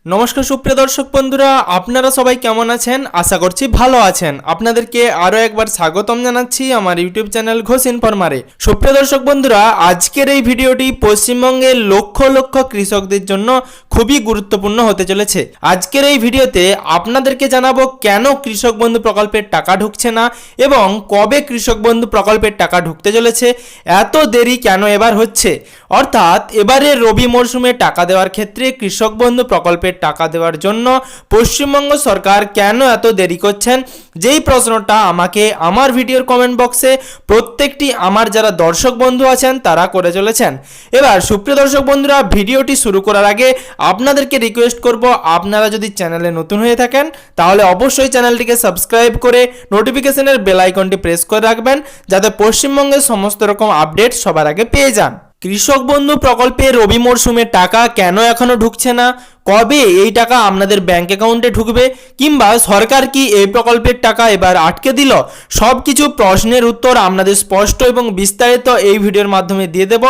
নমস্কার সুপ্রিয় দর্শক বন্ধুরা, আপনারা সবাই কেমন আছেন? আশা করছি ভালো আছেন। আপনাদেরকে আরও একবার স্বাগতম জানাচ্ছি আমার ইউটিউব চ্যানেল ঘোষ ইনফরমারে। সুপ্রিয় দর্শক বন্ধুরা, আজকের এই ভিডিওটি পশ্চিমবঙ্গের লক্ষ লক্ষ কৃষকদের জন্য খুবই গুরুত্বপূর্ণ হতে চলেছে। আজকের এই ভিডিওতে আপনাদেরকে জানাবো কেন কৃষক বন্ধু প্রকল্পের টাকা ঢুকছে না এবং কবে কৃষক বন্ধু প্রকল্পের টাকা ঢুকতে চলেছে, এত দেরি কেন এবার হচ্ছে, অর্থাৎ এবারে রবি মরশুমে টাকা দেওয়ার ক্ষেত্রে কৃষক বন্ধু প্রকল্পের টাকা দেওয়ার জন্য পশ্চিমবঙ্গ সরকার কেন এত দেরি করছেন, যেই প্রশ্নটা আমাকে আমার ভিডিওর কমেন্ট বক্সে প্রত্যেকটি আমার যারা দর্শক বন্ধু আছেন তারা করে চলেছেন। এবার সুপ্রিয় দর্শক বন্ধুরা, ভিডিওটি শুরু করার আগে আপনাদেরকে রিকোয়েস্ট করব, আপনারা যদি চ্যানেলে নতুন হয়ে থাকেন তাহলে অবশ্যই চ্যানেলটিকে সাবস্ক্রাইব করে নোটিফিকেশনের বেল আইকনটি প্রেস করে রাখবেন, যাতে পশ্চিমবঙ্গের সমস্ত রকম আপডেট সবার আগে পেয়ে যান। কৃষক বন্ধু প্রকল্পে রবি মরশুমে টাকা কেন এখনো ঢুকছে না, কবে এই টাকা আপনাদের ব্যাংক অ্যাকাউন্টে ঢুকবে, কিংবা সরকার কি এই প্রকল্পের টাকা এবার আটকে দিল, সব কিছু প্রশ্নের উত্তর আপনাদের স্পষ্ট এবং বিস্তারিত এই ভিডিওর মাধ্যমে দিয়ে দেব।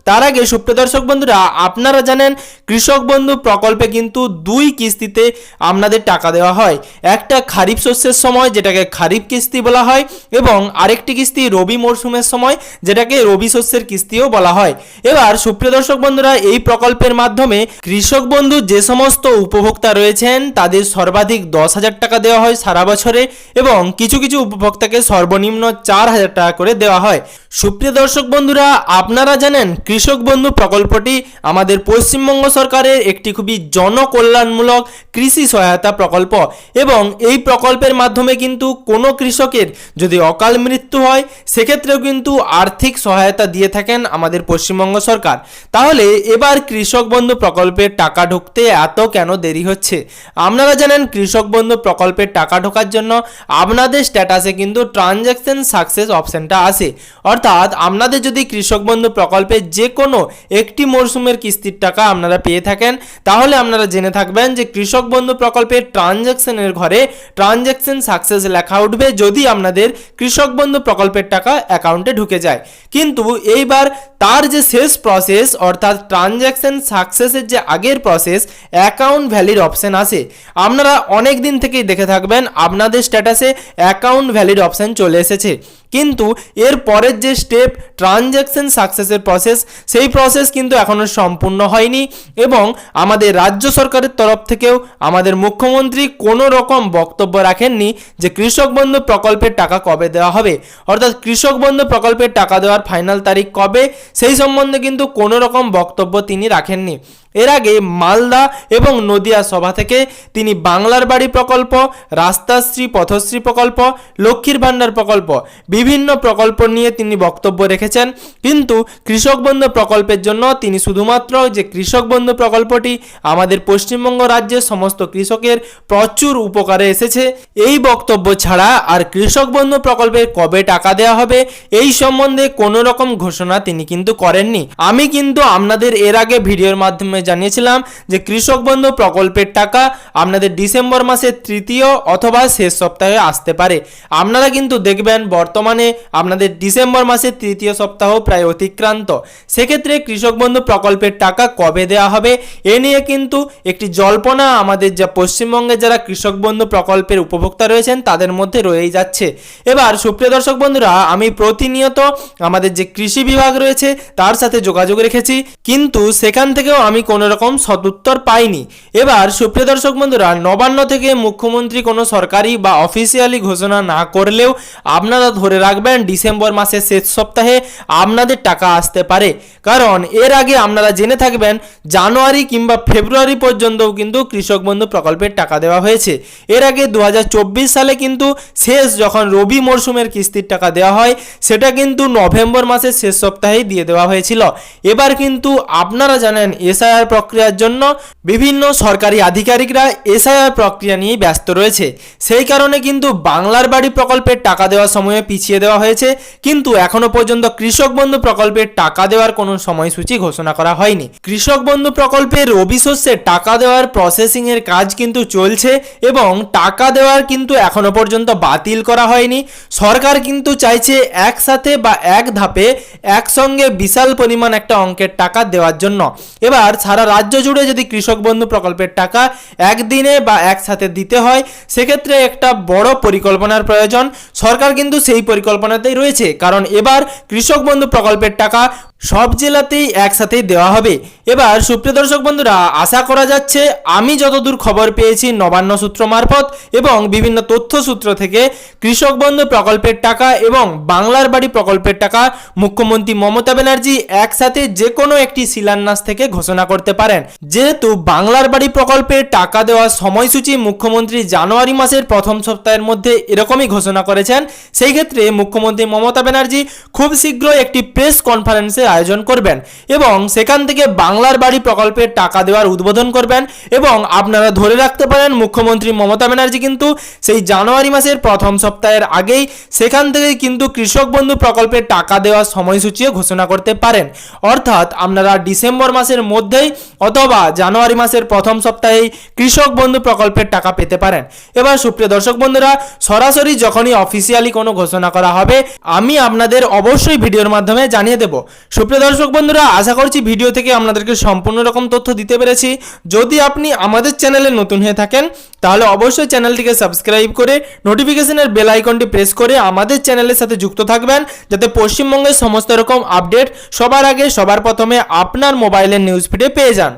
তার আগে সুপ্রিয় দর্শক বন্ধুরা, আপনারা জানেন কৃষক বন্ধু প্রকল্পে কিন্তু দুই কিস্তিতে আপনাদের টাকা দেওয়া হয়। একটা খারিফ শস্যের সময়, যেটাকে খারিফ কিস্তি বলা হয়, এবং আরেকটি কিস্তি রবি মরশুমের সময়, যেটাকে রবি শস্যের কিস্তিও বলা হয়। এবার সুপ্রিয় দর্শক বন্ধুরা, এই প্রকল্পের মাধ্যমে কৃষক বন্ধু যে সমস্ত উপভোক্তা রয়েছেন তাদের সর্বাধিক 10,000 টাকা দেওয়া হয় সারা বছরে, এবং কিছু কিছু উপভোক্তাকে সর্বনিম্ন 4,000 টাকা করে দেওয়া হয়। সুপ্রিয় দর্শক বন্ধুরা, আপনারা জানেন কৃষক বন্ধু প্রকল্পটি আমাদের পশ্চিমবঙ্গ সরকারের একটি খুবই জনকল্যাণমূলক কৃষি সহায়তা প্রকল্প, এবং এই প্রকল্পের মাধ্যমে কিন্তু কোনো কৃষকের যদি অকাল মৃত্যু হয় সেক্ষেত্রেও কিন্তু আর্থিক সহায়তা দিয়ে থাকেন আমাদের পশ্চিমবঙ্গ সরকার। তাহলে এবার কৃষক বন্ধু প্রকল্পের টাকা ঢুকতে এত কেন দেরি হচ্ছে? আপনারা জানেন কৃষক বন্ধু প্রকল্পের টাকা ঢোকার জন্য আপনাদের স্ট্যাটাসে কিন্তু ট্রানজ্যাকশন সাকসেস অপশনটা আসে, অর্থাৎ আপনাদের যদি কৃষক বন্ধু প্রকল্পে যে কোনো একটি মরশুমের কিস্তির টাকা আপনারা পেয়ে থাকেন, তাহলে আপনারা জেনে থাকবেন যে কৃষক বন্ধু প্রকল্পের ট্রানজ্যাকশনের ঘরে ট্রানজ্যাকশন সাকসেস লেখা উঠবে যদি আপনাদের কৃষক বন্ধু প্রকল্পের টাকা অ্যাকাউন্টে ঢুকে যায়। কিন্তু এইবার তার যে শেষ প্রসেস, অর্থাৎ ট্রানজ্যাকশন সাকসেসের যে আগের প্রসেস অ্যাকাউন্ট ভ্যালিড অপশন আসে, আপনারা অনেক দিন থেকেই দেখে থাকবেন আপনাদের স্ট্যাটাসে অ্যাকাউন্ট ভ্যালিড অপশন চলে এসেছে, কিন্তু এর পরের যে স্টেপ ট্রানজ্যাকশন সাকসেসের প্রসেস, সেই প্রসেস কিন্তু এখনও সম্পূর্ণ হয়নি, এবং আমাদের রাজ্য সরকারের তরফ থেকেও আমাদের মুখ্যমন্ত্রী কোনো রকম বক্তব্য রাখেননি যে কৃষক বন্ধু প্রকল্পের টাকা কবে দেওয়া হবে, অর্থাৎ কৃষক বন্ধু প্রকল্পের টাকা দেওয়ার ফাইনাল তারিখ কবে সেই সম্বন্ধে কিন্তু কোনো রকম বক্তব্য তিনি রাখেননি। এর আগে মালদা এবং নদিয়া সভা থেকে তিনি বাংলার বাড়ি প্রকল্প, রাস্তাশ্রী পথশ্রী প্রকল্প, লক্ষ্মীর ভাণ্ডার প্রকল্প, বিভিন্ন প্রকল্প নিয়ে তিনি বক্তব্য রেখেছেন, কিন্তু কৃষক বন্ধু প্রকল্পের জন্য তিনি শুধুমাত্র যে কৃষক বন্ধু প্রকল্পটি আমাদের পশ্চিমবঙ্গ রাজ্যের সমস্ত কৃষকের প্রচুর উপকারে এসেছে, এই বক্তব্য ছাড়া আর কৃষক বন্ধু প্রকল্পে কবে টাকা দেওয়া হবে এই সম্বন্ধে কোনো রকম ঘোষণা তিনি কিন্তু করেননি। আমি কিন্তু আপনাদের এর আগে ভিডিওর মাধ্যমে জানিয়েছিলাম যে কৃষক বন্ধু প্রকল্পের টাকা আপনাদের ডিসেম্বর মাসের তৃতীয় অথবা শেষ সপ্তাহে আসতে পারে। আপনারা কিন্তু দেখবেন বর্তমানে আপনাদের ডিসেম্বর মাসের তৃতীয় সপ্তাহ প্রায় অতিক্রান্ত, সেক্ষেত্রে কৃষক বন্ধু প্রকল্পের টাকা কবে দেওয়া হবে এ নিয়ে কিন্তু একটি জল্পনা আমাদের যা পশ্চিমবঙ্গের যারা কৃষক বন্ধু প্রকল্পের উপভোক্তা রয়েছেন তাদের মধ্যে রয়েই যাচ্ছে। এবার সুপ্রিয় দর্শক বন্ধুরা, আমি প্রতিনিয়ত আমাদের যে কৃষি বিভাগ রয়েছে তার সাথে যোগাযোগ রেখেছি, কিন্তু সেখান থেকেও আমি কোনো রকম সদুত্তর পাইনি। এবার সুপ্রিয় দর্শক বন্ধুরা, নবান্ন থেকে মুখ্যমন্ত্রী কোনো সরকারি বা অফিসিয়ালি ঘোষণা না করলেও আপনারা ধরে রাখবেন ডিসেম্বর মাসের শেষ সপ্তাহে আপনাদের টাকা আসতে পারে, কারণ এর আগে আপনারা জেনে থাকবেন জানুয়ারি কিংবা ফেব্রুয়ারি পর্যন্তও কিন্তু কৃষক বন্ধু প্রকল্পের টাকা দেওয়া হয়েছে। এর আগে 2024 সালে কিন্তু শেষ যখন রবি মরশুমের কিস্তির টাকা দেওয়া হয় সেটা কিন্তু নভেম্বর মাসের শেষ সপ্তাহেই দিয়ে দেওয়া হয়েছিল। এবার কিন্তু আপনারা জানেন এসআইআর প্রক্রিয়ার জন্য বিভিন্ন সরকারি আধিকারিকরা এসআইআর প্রক্রিয়া নিয়ে ব্যস্ত রয়েছে, সেই কারণে কিন্তু বাংলার বাড়ি প্রকল্পের টাকা দেওয়ার সময়ে পিছিয়ে পিছিয়ে দেওয়া হয়েছে, কিন্তু এখনো পর্যন্ত কৃষক বন্ধু প্রকল্পের টাকা দেওয়ার কোনো সময়সূচি ঘোষণা করা হয়নি। কৃষক বন্ধু প্রকল্পের রবি শস্যে টাকা দেওয়ার প্রসেসিং এর কাজ কিন্তু চলছে এবং টাকা দেওয়ার কিন্তু এখনো পর্যন্ত বাতিল করা হয়নি। সরকার কিন্তু চাইছে একসাথে বা এক ধাপে একসঙ্গে বিশাল পরিমাণ একটা অঙ্কের টাকা দেওয়ার জন্য। এবার সারা রাজ্য জুড়ে যদি কৃষক বন্ধু প্রকল্পের টাকা একদিনে বা একসাথে দিতে হয়, সেক্ষেত্রে একটা বড় পরিকল্পনার প্রয়োজন। সরকার কিন্তু সেই পরিকল্পনাতেই রয়েছে, কারণ এবার কৃষক বন্ধু প্রকল্পের টাকা সব জেলাতেই একসাথেই দেওয়া হবে। এবার সুপ্রিয় দর্শক বন্ধুরা, আশা করা যাচ্ছে, আমি যতদূর খবর পেয়েছি নবান্ন সূত্র মারফত এবং বিভিন্ন তথ্য সূত্র থেকে, কৃষক বন্ধু প্রকল্পের টাকা এবং বাংলার বাড়ি প্রকল্পের টাকা মুখ্যমন্ত্রী মমতা ব্যানার্জি একসাথে যে কোনো একটি শিলান্যাস থেকে ঘোষণা করতে পারেন। যেহেতু বাংলার বাড়ি প্রকল্পের টাকা দেওয়ার সময়সূচি মুখ্যমন্ত্রী জানুয়ারি মাসের প্রথম সপ্তাহের মধ্যে এরকমই ঘোষণা করেছেন, সেই ক্ষেত্রে মুখ্যমন্ত্রী মমতা ব্যানার্জি খুব শীঘ্রই একটি প্রেস কনফারেন্সের আয়োজন করবেন এবং সেখান থেকে বাংলার বাড়ি প্রকল্পের টাকা দেওয়ার উদ্বোধন করবেন। এবং আপনারা ধরে রাখতে পারেন, মুখ্যমন্ত্রী মমতা ব্যানার্জি কিন্তু সেই জানুয়ারি মাসের প্রথম সপ্তাহের আগেই সেখান থেকে কিন্তু কৃষক বন্ধু প্রকল্পের টাকা দেওয়ার সময়সূচিও ঘোষণা করতে পারেন। অর্থাৎ আপনারা ডিসেম্বর মাসের মধ্যেই অথবা জানুয়ারি মাসের প্রথম সপ্তাহেই কৃষক বন্ধু প্রকল্পের টাকা পেতে পারেন। এবার সুপ্রিয় দর্শক বন্ধুরা, সরাসরি যখনই অফিসিয়ালি কোনো ঘোষণা করা হবে, আমি আপনাদের অবশ্যই ভিডিওর মাধ্যমে জানিয়ে দেব। সুপ্রিয় দর্শক বন্ধুরা, আশা করছি ভিডিও থেকে আপনাদেরকে সম্পূর্ণ রকম তথ্য দিতে পেরেছি। যদি আপনি আমাদের চ্যানেলে নতুন হয়ে থাকেন, তাহলে অবশ্যই চ্যানেলটিকে সাবস্ক্রাইব করে নোটিফিকেশনের বেল আইকনটি প্রেস করে আমাদের চ্যানেলের সাথে যুক্ত থাকবেন, যাতে পশ্চিমবঙ্গের সমস্ত রকম আপডেট সবার আগে সবার প্রথমে আপনার মোবাইলের নিউজ ফিডে পেয়ে যান।